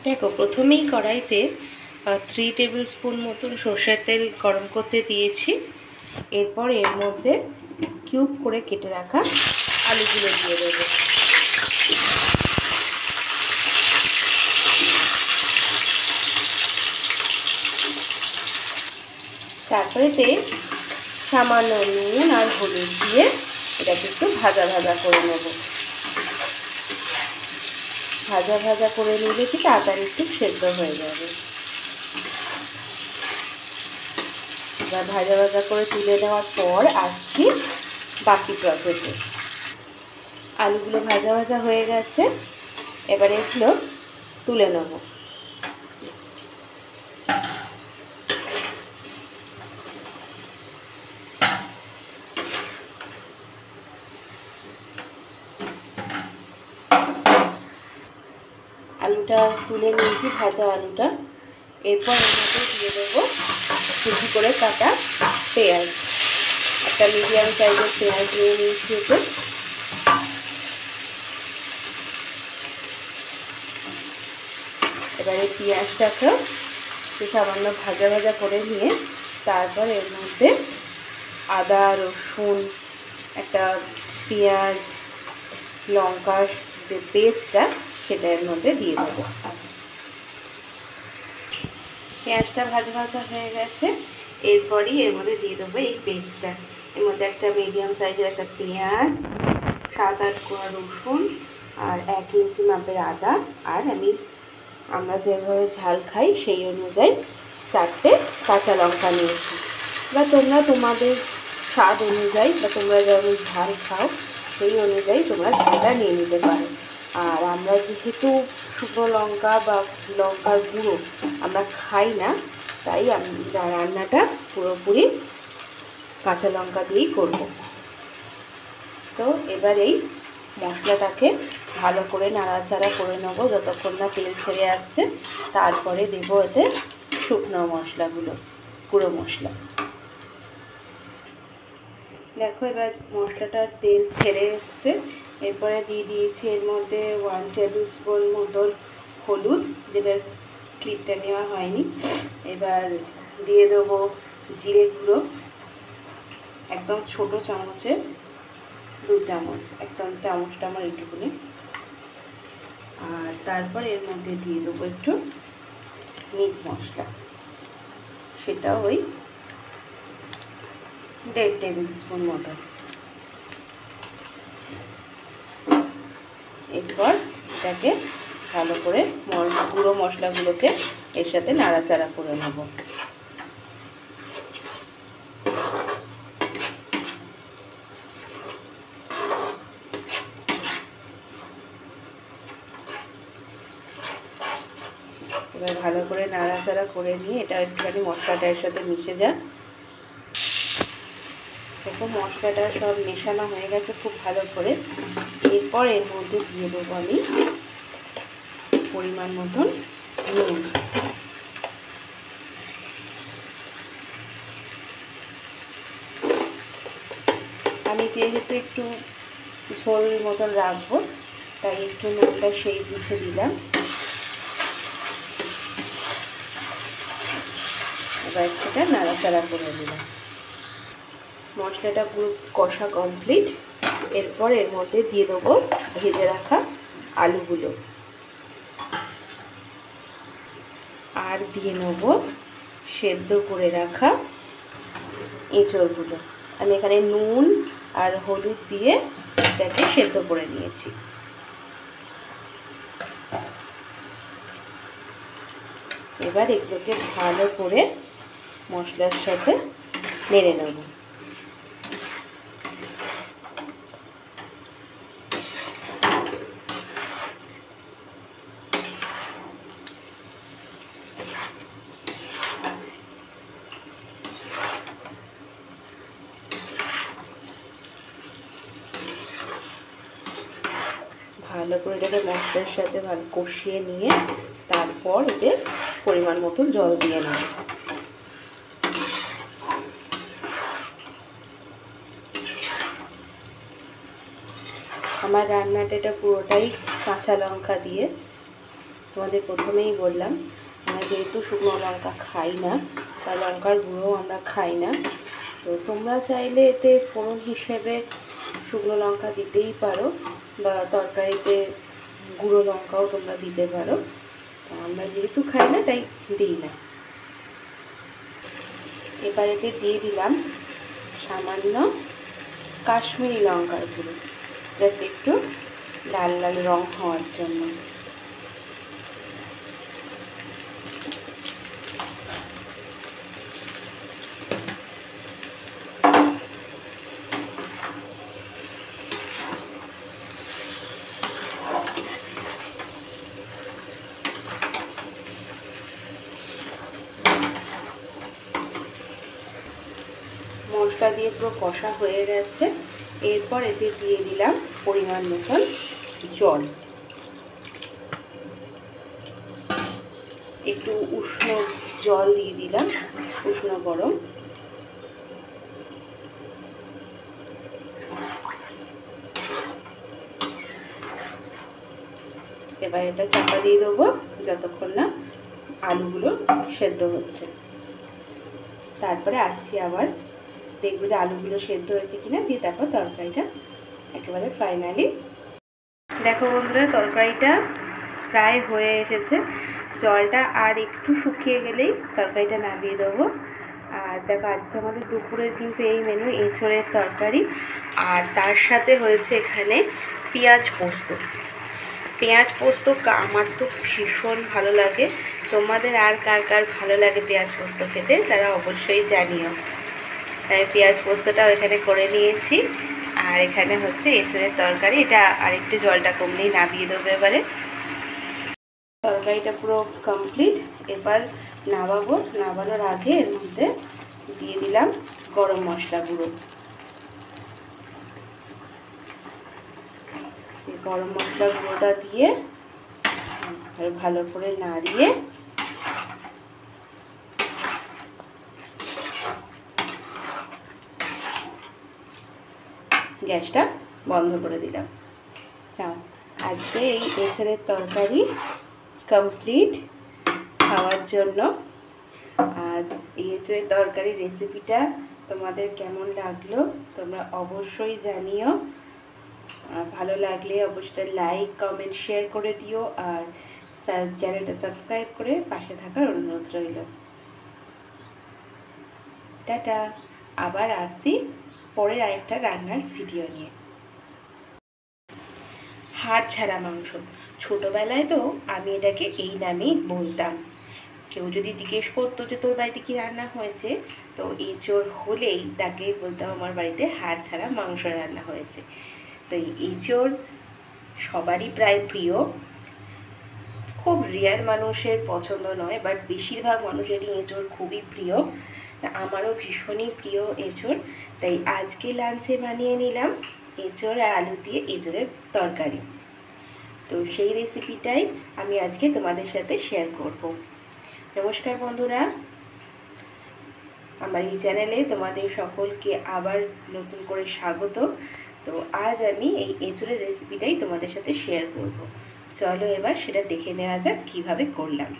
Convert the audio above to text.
দেখো প্রথমেই কড়াইতে 3 টেবিল স্পুন মতন সর্ষের তেল গরম করতে দিয়েছি। এরপর এর মধ্যে কিউব করে কেটে রাখা আলুগুলো দিয়ে দেবো। তারপরেতে সামান্য নুন আর হলুদ দিয়ে এটাকে একটু ভাজা ভাজা করে নেব। ভাজা ভাজা করে নিলে কি তাড়াতাড়ি একটু সেদ্ধ হয়ে যাবে। এবার ভাজা ভাজা করে তুলে নেওয়ার পর আসছি বাকি প্রসেসে। আলুগুলো ভাজা ভাজা হয়ে গেছে, এবারে এগুলো তুলে নেব। আলুটা তুলে নিয়েছি, ভাজা আলুটা। এরপর এর মধ্যে দিয়ে দেবো কুচি করে কাটা পেঁয়াজ। একটা মিডিয়াম সাইজের পেঁয়াজ নিয়ে নিয়েছি এতে। এবারে পেঁয়াজটাকে সামান্য ভাজা ভাজা করে নিয়ে তারপর এর মধ্যে আদা রসুন, একটা পেঁয়াজ লঙ্কার যে পেস্টটা সেটা এর মধ্যে দিয়ে দেবো। পেঁয়াজটা ভাজা ভাজা হয়ে গেছে, এরপরই এর মধ্যে দিয়ে দেবো এই পেস্টটা। এর মধ্যে একটা মিডিয়াম সাইজের একটা পেঁয়াজ, 7-8 কোয়া রসুন আর 1 ইঞ্চি মাপের আদা, আর আমরা যেভাবে ঝাল খাই সেই অনুযায়ী 4টে কাঁচা লঙ্কা নিয়েছি। বা তোমরা তোমাদের স্বাদ অনুযায়ী বা তোমরা যেমন ঝাল খাও সেই অনুযায়ী তোমরা ঝালটা নিয়ে নিতে পারো। আর আমরা যেহেতু শুকনো লঙ্কা বা লঙ্কার গুঁড়ো আমরা খাই না, তাই রান্নাটা পুরোপুরি কাঁচা লঙ্কা দিয়েই করব। তো এবার এই মশলাটাকে ভালো করে নাড়াচাড়া করে নেবো যতক্ষণ না তেল ছেড়ে আসছে। তারপরে দেবো এতে শুকনো মশলাগুলো, গুঁড়ো মশলা। দেখো এবার মশলাটার তেল ছেড়ে এসছে। এরপরে দিয়ে দিয়েছি এর মধ্যে 1 টেবিল স্পুন মতন হলুদ, যেটার ক্লিপটা নেওয়া হয়নি। এবার দিয়ে দেবো জিরে গুঁড়ো, একদম ছোট চামচে 2 চামচ, একদম চামচটা আমার এইটুকুনি। আর তারপর এর মধ্যে দিয়ে দেবো একটু মিট মশলা, সেটা ওই 1.5 টেবিল স্পুন মতো। এরপর এটাকে ভালো করে গুঁড়ো মশলাগুলোকে এর সাথে নাড়াচাড়া করে নেব। এবার ভালো করে নাড়াচাড়া করে নিয়ে এটা একটুখানি মশলাটা এর সাথে মিশে যাক। দেখো মশলাটা সব মেশানো হয়ে গেছে খুব ভালো করে। এরপর এর মধ্যে দিয়ে দেবো আমি পরিমাণ মতন নুন। আমি যেহেতু একটু ঝোল মতন রাখবো তাই একটু নুনটা সেই বুঝে দিলাম। এবার সেটা নাড়াচাড়া করে দিলাম। মশলাটা পুরো কষা কমপ্লিট। এরপর এর মধ্যে দিয়ে দেবো ভেজে রাখা আলুগুলো, আর দিয়ে নেব সেদ্ধ করে রাখা এঁচড়গুলো। আমি এখানে নুন আর হলুদ দিয়ে এটাকে সেদ্ধ করে নিয়েছি। এবার এগুলোকে ভালো করে মশলার সাথে নেড়ে নেব। ভালো করে এটাকে মশলার সাথে ভালো কষিয়ে নিয়ে তারপর এতে পরিমাণ মতন জল দিয়ে নেব। আমার রান্নাটা এটা পুরোটাই কাঁচা লঙ্কা দিয়ে, তোমাদের প্রথমেই বললাম আমরা যেহেতু শুকনো লঙ্কা খাই না, বা লঙ্কার গুঁড়ো আমরা খাই না, তো তোমরা চাইলে এতে ফোড়ন হিসেবে শুকনো লঙ্কা দিতেই পারো, বা তরকারিতে গুঁড়ো লঙ্কাও তোমরা দিতে পারো। আমরা যেহেতু খাই না তাই দিই না। এবার এতে দিয়ে দিলাম সামান্য কাশ্মীরি লঙ্কার গুঁড়ো, জাস্ট একটু লাল লাল রং হওয়ার জন্য। মশলা দিয়ে পুরো কষা হয়ে গেছে। এরপর এতে দিয়ে দিলাম পরিমাণ মতন জল, একটু উষ্ণ জল দিয়ে দিলাম, উষ্ণ গরম। এবার এটা চাপা দিয়ে দেবো যতক্ষণ না আলুগুলো সেদ্ধ হচ্ছে। তারপরে আসছি আবার, দেখবো যে আলুগুলো সেদ্ধ হয়েছে কিনা, দিয়ে তারপর তরকারিটা একেবারে ফাইনালি। দেখো বন্ধুরা, তরকারিটা প্রায় হয়ে এসেছে। জলটা আর একটু শুকিয়ে গেলেই তরকারিটা নামিয়ে দেবো। আর দেখো আজকে আমাদের দুপুরের কিন্তু এই মেনু, এঁচোড়ের তরকারি, আর তার সাথে হয়েছে এখানে পেঁয়াজ পোস্ত। পেঁয়াজ পোস্ত আমার তো ভীষণ ভালো লাগে। তোমাদের আর কার কার ভালো লাগে পেঁয়াজ পোস্ত খেতে তারা অবশ্যই জানিও। তাই পেঁয়াজ পোস্তটাও এখানে করে নিয়েছি। আর এখানে হচ্ছে এঁচোড়ের তরকারি, এটা আরেকটু জলটা কমলেই নামিয়ে দেবো। এবারে তরকারিটা পুরো কমপ্লিট। এবার নামাবো। নামানোর আগে এর মধ্যে দিয়ে দিলাম গরম মশলা গুঁড়ো। গরম মশলা গুঁড়োটা দিয়ে ভালো করে নাড়িয়ে গ্যাসটা বন্ধ করে দিলাম। নাও, আজকে এই এঁচোড়ের তরকারি কমপ্লিট খাওয়ার জন্য। আর এই এঁচোড়ের তরকারির রেসিপিটা তোমাদের কেমন লাগলো তোমরা অবশ্যই জানিও। ভালো লাগলে অবশ্যই লাইক, কমেন্ট, শেয়ার করে দিও। আর চ্যানেলটা সাবস্ক্রাইব করে পাশে থাকার অনুরোধ রইল। টাটা, আবার আসি পরের আরেকটা রান্নার ভিডিও নিয়ে। হাড় ছাড়া মাংস, ছোটোবেলায় তো আমি এটাকে এই নামেই বলতাম। কেউ যদি জিজ্ঞেস করতো যে তোর বাড়িতে কী রান্না হয়েছে, তো এঁচোড় হলেই তাকে বলতাম আমার বাড়িতে হাড় ছাড়া মাংস রান্না হয়েছে। তো এই এঁচোড় সবারই প্রায় প্রিয়, খুব রেয়ার মানুষের পছন্দ নয়, বাট বেশিরভাগ মানুষেরই এঁচোড় খুবই প্রিয়। আমারও ভীষণই প্রিয় এঁচোড়। তাই আজকে লাঞ্চে বানিয়ে নিলাম এঁচোড় আর আলু দিয়ে এঁচোড়ের তরকারি। তো সেই রেসিপিটাই আমি আজকে তোমাদের সাথে শেয়ার করব। নমস্কার বন্ধুরা, আমার এই চ্যানেলে তোমাদের সকলকে আবার নতুন করে স্বাগত। তো আজ আমি এই এঁচোড়ের রেসিপিটাই তোমাদের সাথে শেয়ার করব। চলো এবার সেটা দেখে নেওয়া যাক কীভাবে করলাম।